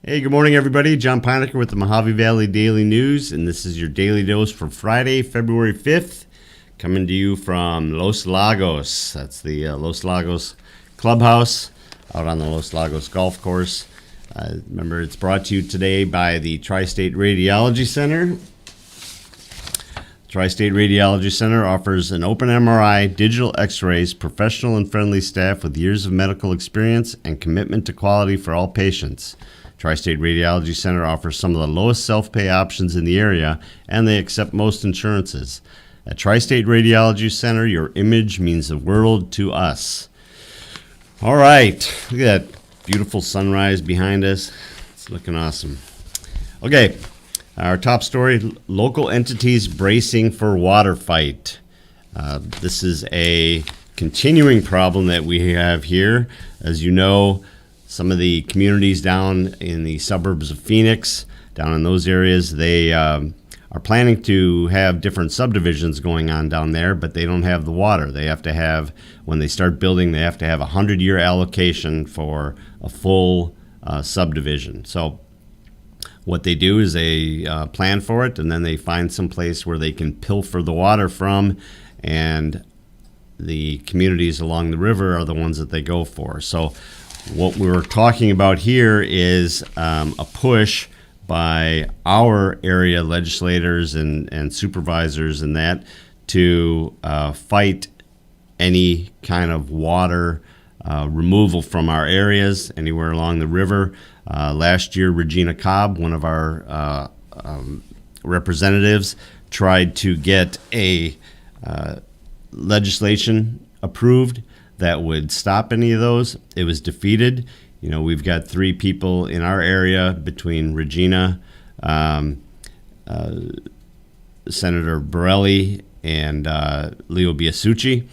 Hey, good morning, everybody. John Pinecker with the Mohave Valley Daily News, and this is your daily dose for Friday, February 5th, coming to you from Los Lagos. That's the Los Lagos Clubhouse out on the Los Lagos Golf Course. Remember, it's brought to you today by the Tri-State Radiology Center. Tri-State Radiology Center offers an open MRI, digital x-rays, professional and friendly staff with years of medical experience and commitment to quality for all patients. Tri-State Radiology Center offers some of the lowest self-pay options in the area, and they accept most insurances. At Tri-State Radiology Center, your image means the world to us. All right, look at that beautiful sunrise behind us. It's looking awesome. Okay, our top story, local entities bracing for water fight. This is a continuing problem that we have here. As you know, some of the communities down in the suburbs of Phoenix, down in those areas, they are planning to have different subdivisions going on down there, but they don't have the water. They have to have, when they start building, they have to have a 100-year allocation for a full subdivision. So what they do is they plan for it, and then they find some place where they can pilfer the water from, and the communities along the river are the ones that they go for. So what we're talking about here is a push by our area legislators and supervisors and that to fight any kind of water removal from our areas anywhere along the river. Last year, Regina Cobb, one of our representatives, tried to get a legislation approved that would stop any of those. It was defeated. You know, we've got 3 people in our area between Regina, Senator Borelli, and Leo Biasucci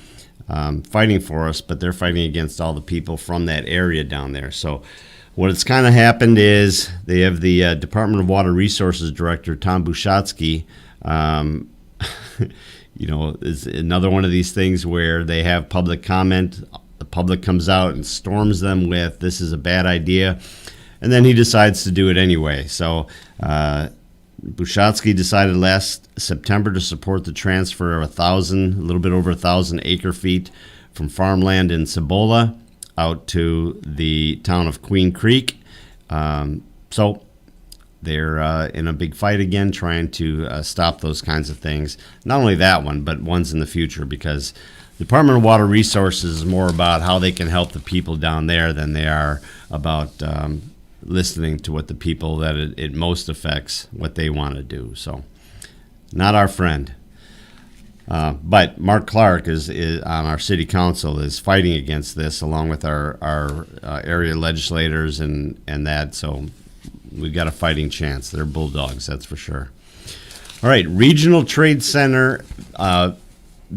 fighting for us, but they're fighting against all the people from that area down there. So what's kind of happened is they have the Department of Water Resources Director, Tom Bushatsky, you know, is another one of these things where they have public comment. The public comes out and storms them with, this is a bad idea. And then he decides to do it anyway. So Bushatsky decided last September to support the transfer of a little bit over 1,000 acre feet from farmland in Cibola out to the town of Queen Creek. So they're in a big fight again, trying to stop those kinds of things. Not only that one, but ones in the future, because the Department of Water Resources is more about how they can help the people down there than they are about listening to what the people that it most affects, what they want to do. So, not our friend. But Mark Clark is on our city council, is fighting against this along with our area legislators and that. So we've got a fighting chance. They're bulldogs, that's for sure. All right, Regional Trade Center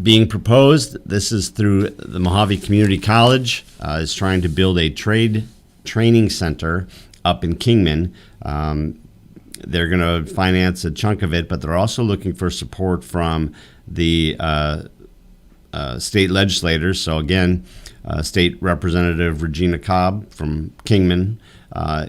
being proposed. This is through the Mohave Community College. Is trying to build a trade training center up in Kingman. They're going to finance a chunk of it, but they're also looking for support from the state legislators. So again, State Representative Regina Cobb from Kingman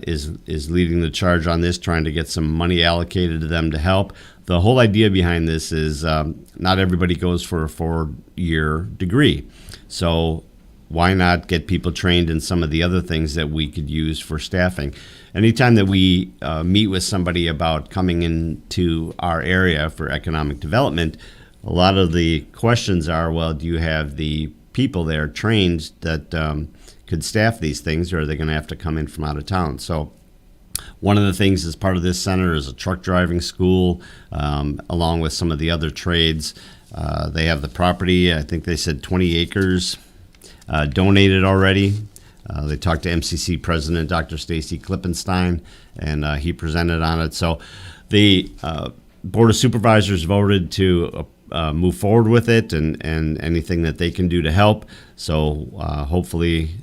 is leading the charge on this, trying to get some money allocated to them to help. The whole idea behind this is not everybody goes for a 4-year degree. So why not get people trained in some of the other things that we could use for staffing? Anytime that we meet with somebody about coming into our area for economic development, a lot of the questions are, well, do you have the people there trained that could staff these things, or are they going to have to come in from out of town? So one of the things as part of this center is a truck driving school, along with some of the other trades. They have the property, I think they said 20 acres donated already. They talked to MCC President Dr. Stacy Klippenstein, and he presented on it. So the Board of Supervisors voted to move forward with it, and anything that they can do to help. So hopefully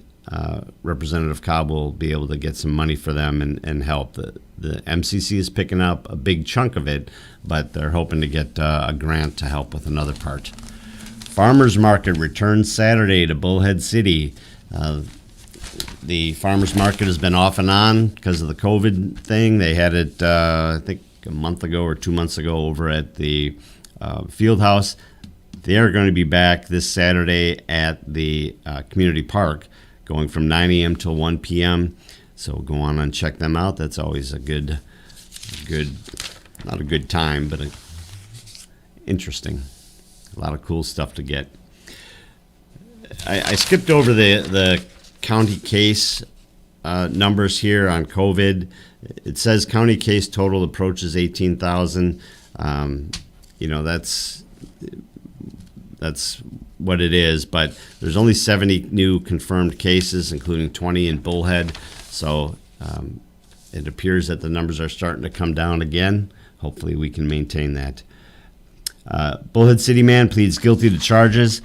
Representative Cobb will be able to get some money for them and help. The MCC is picking up a big chunk of it, but they're hoping to get a grant to help with another part. Farmers Market returns Saturday to Bullhead City. The farmers market has been off and on because of the COVID thing. They had it, I think, a month ago or 2 months ago over at the field house. They're going to be back this Saturday at the community park, going from 9 a.m. till 1 p.m. So go on and check them out. That's always a good, not a good time, but interesting. A lot of cool stuff to get. I skipped over the county case numbers here on COVID. It says county case total approaches 18,000. That's what it is, but there's only 70 new confirmed cases, including 20 in Bullhead. So it appears that the numbers are starting to come down again. Hopefully we can maintain that. Bullhead City man pleads guilty to charges.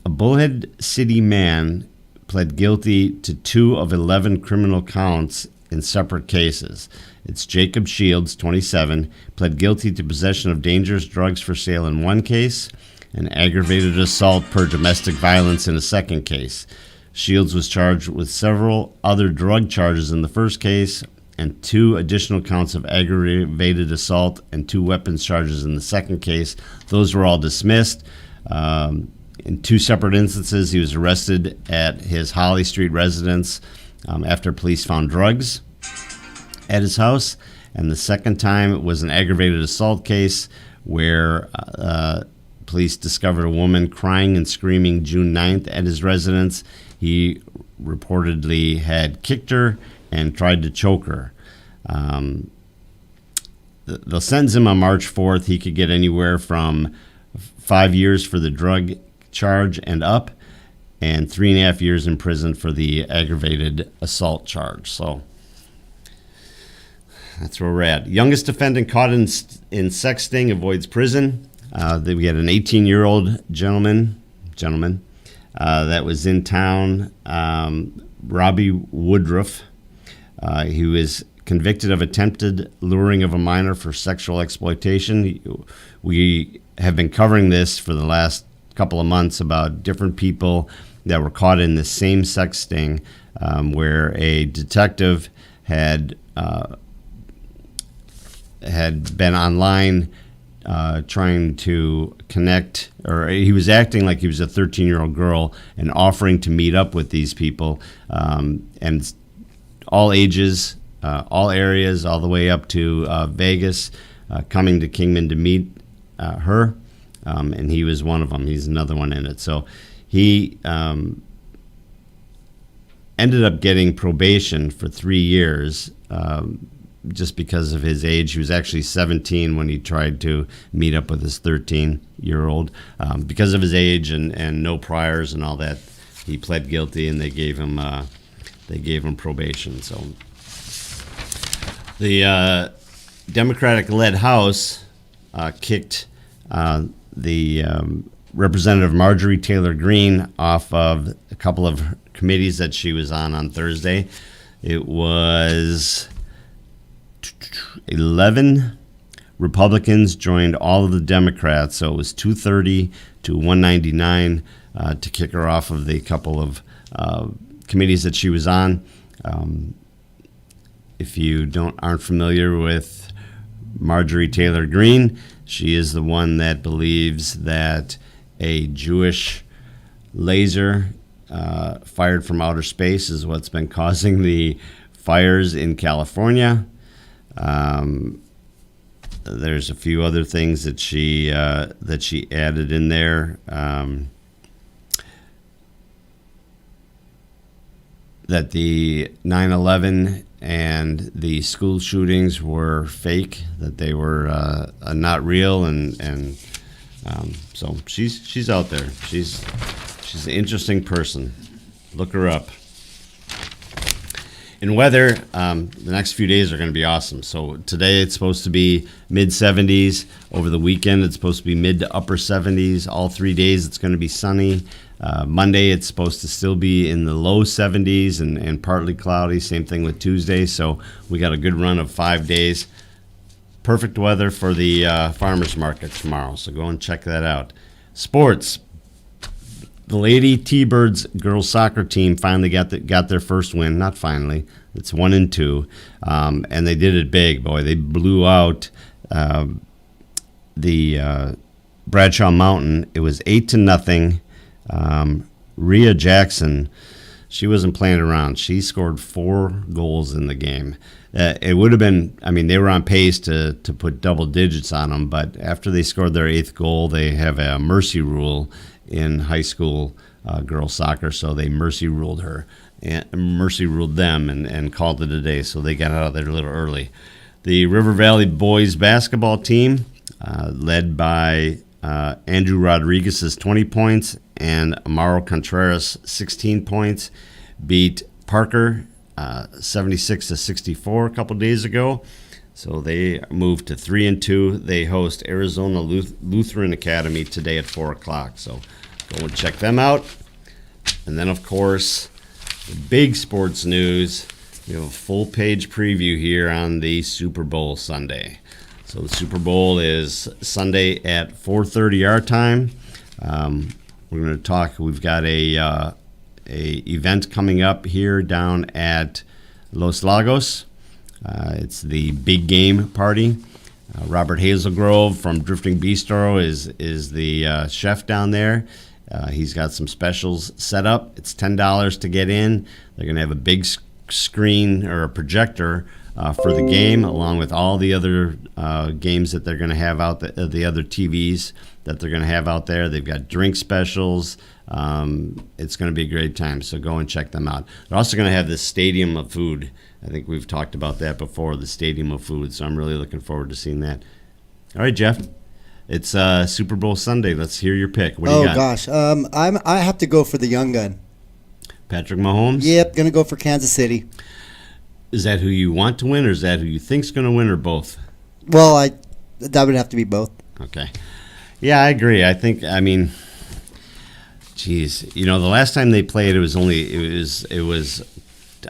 A Bullhead City man pled guilty to 2 of 11 criminal counts in separate cases. It's Jacob Shields, 27, pled guilty to possession of dangerous drugs for sale in one case and aggravated assault per domestic violence in a second case. Shields was charged with several other drug charges in the first case and 2 additional counts of aggravated assault and 2 weapons charges in the second case. Those were all dismissed. In 2 separate instances, he was arrested at his Holly Street residence after police found drugs at his house. And the second time, it was an aggravated assault case where police discovered a woman crying and screaming June 9th at his residence. He reportedly had kicked her and tried to choke her. They'll sentence him on March 4th. He could get anywhere from 5 years for the drug charge and up, and 3.5 years in prison for the aggravated assault charge. So that's where we're at. Youngest defendant caught in sexting avoids prison. We had an 18-year-old gentleman that was in town, Robbie Woodruff. He was convicted of attempted luring of a minor for sexual exploitation. We have been covering this for the last couple of months about different people that were caught in the same sexting, where a detective had been online trying to connect, or he was acting like he was a 13-year-old girl and offering to meet up with these people, and all ages, all areas, all the way up to Vegas, coming to Kingman to meet her. And he was one of them. He's another one in it. So he ended up getting probation for 3 years just because of his age. He was actually 17 when he tried to meet up with his 13-year-old. Because of his age and no priors and all that, he pled guilty, and they gave him probation. So the Democratic-led House kicked the Representative Marjorie Taylor Greene off of a couple of committees that she was on Thursday. It was 11 Republicans joined all of the Democrats, so it was 230 to 199 to kick her off of the couple of committees that she was on. If you aren't familiar with Marjorie Taylor Greene, she is the one that believes that a Jewish laser fired from outer space is what's been causing the fires in California. There's a few other things that she added in there. That the 9/11 and the school shootings were fake, that they were not real, and so she's out there. She's an interesting person. Look her up. In weather, the next few days are going to be awesome. So today it's supposed to be mid-70s. Over the weekend it's supposed to be mid to upper 70s. All 3 days it's going to be sunny. Monday it's supposed to still be in the low 70s and partly cloudy. Same thing with Tuesday. So we got a good run of 5 days. Perfect weather for the farmers market tomorrow. So go and check that out. Sports. The Lady T-Birds girls soccer team finally got their first win. Not finally. It's 1-2. And they did it big, boy. They blew out the Bradshaw Mountain. It was 8-0. Rhea Jackson, she wasn't playing around. She scored 4 goals in the game. It would have been, they were on pace to put double digits on them, but after they scored their 8th goal, they have a mercy rule in high school girls soccer, so they mercy ruled them and called it a day, so they got out of there a little early. The River Valley boys basketball team, led by Andrew Rodriguez's 20 points and Amaro Contreras 16 points, beat Parker 76-64 a couple days ago. So they moved to 3-2. They host Arizona Lutheran Academy today at 4:00. So go and check them out. And then, of course, the big sports news. We have a full-page preview here on the Super Bowl Sunday. So the Super Bowl is Sunday at 4:30 our time. We're going to talk. We've got a event coming up here down at Los Lagos. It's the big game party. Robert Hazelgrove from Drifting Bistro is the chef down there. He's got some specials set up. It's $10 to get in. They're going to have a big screen or a projector for the game, along with all the other games that they're going to have out the other TVs that they're going to have out there. They've got drink specials. It's going to be a great time, so go and check them out. They're also going to have this Stadium of Food. I think we've talked about that before, the Stadium of Food, so I'm really looking forward to seeing that. All right, Jeff, it's Super Bowl Sunday. Let's hear your pick. What do you got? Gosh, I have to go for the young gun. Patrick Mahomes? Yep, going to go for Kansas City. Is that who you want to win, or is that who you think's going to win, or both? Well, that would have to be both. Okay. Yeah, I agree. Geez, the last time they played, it was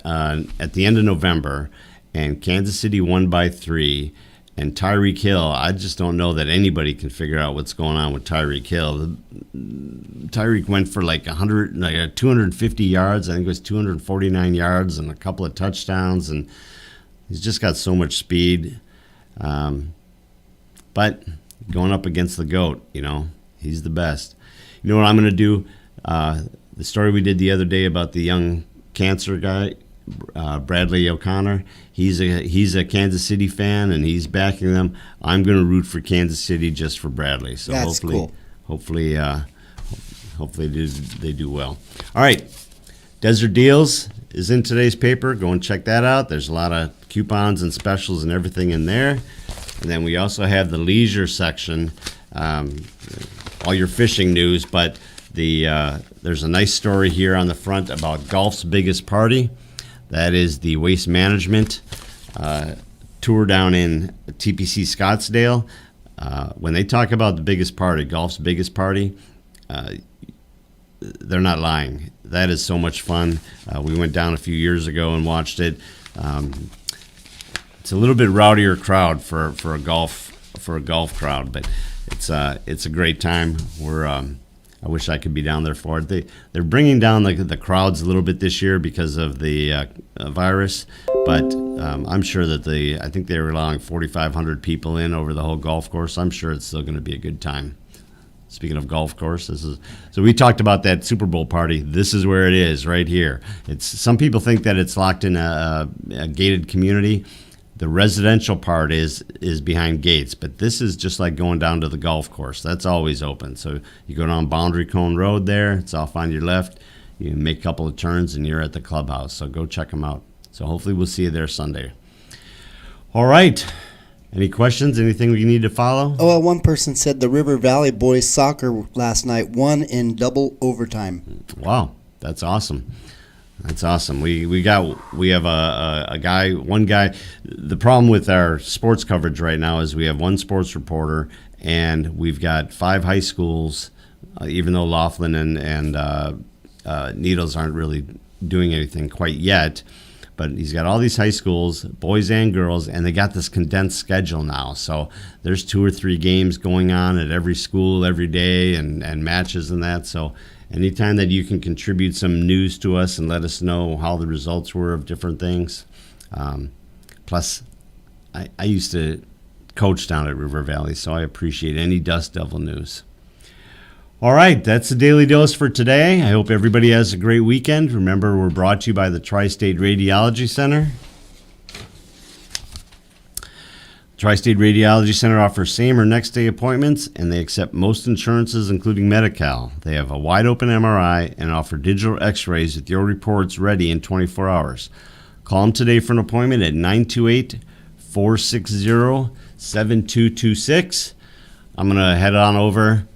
at the end of November, and Kansas City won by 3. And Tyreek Hill, I just don't know that anybody can figure out what's going on with Tyreek Hill. Tyreek went for like 250 yards. I think it was 249 yards and a couple of touchdowns, and he's just got so much speed. But going up against the GOAT, he's the best. You know what I'm going to do? The story we did the other day about the young cancer guy, Bradley O'Connor, he's a Kansas City fan, and he's backing them. I'm going to root for Kansas City just for Bradley. So that's cool. Hopefully they do well. All right, Desert Deals is in today's paper. Go and check that out. There's a lot of coupons and specials and everything in there. And then we also have the leisure section, all your fishing news, but there's a nice story here on the front about golf's biggest party. That is the Waste Management tour down in TPC Scottsdale. When they talk about the biggest party, golf's biggest party, they're not lying. That is so much fun. We went down a few years ago and watched it. It's a little bit rowdier crowd for a golf crowd, but it's a great time. I wish I could be down there for it. They're bringing down the crowds a little bit this year because of the virus, but I'm sure that I think they were allowing 4,500 people in over the whole golf course. I'm sure it's still going to be a good time. Speaking of golf course, so we talked about that Super Bowl party. This is where it is, right here. Some people think that it's locked in a gated community. The residential part is behind gates, but this is just like going down to the golf course. That's always open. So you go down Boundary Cone Road there. It's off on your left. You make a couple of turns, and you're at the clubhouse. So go check them out. So hopefully we'll see you there Sunday. All right. Any questions? Anything we need to follow? Oh, well, one person said the River Valley boys soccer last night won in double overtime. Wow, that's awesome. That's awesome. We have one guy. The problem with our sports coverage right now is we have one sports reporter, and we've got 5 high schools. Even though Laughlin and Needles aren't really doing anything quite yet, but he's got all these high schools, boys and girls, and they got this condensed schedule now. So there's 2 or 3 games going on at every school every day, and matches and that. So anytime that you can contribute some news to us and let us know how the results were of different things. Plus, I used to coach down at River Valley, so I appreciate any Dust Devil news. All right, that's the Daily Dose for today. I hope everybody has a great weekend. Remember, we're brought to you by the Tri-State Radiology Center. Tri-State Radiology Center offers same or next day appointments, and they accept most insurances, including Medi-Cal. They have a wide-open MRI and offer digital x-rays with your reports ready in 24 hours. Call them today for an appointment at 928-460-7226. I'm going to head on over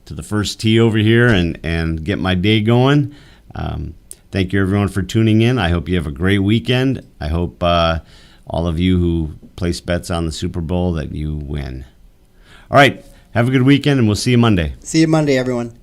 to the first tee over here and get my day going. Thank you, everyone, for tuning in. I hope you have a great weekend. I hope all of you who place bets on the Super Bowl that you win. All right, have a good weekend, and we'll see you Monday. See you Monday, everyone.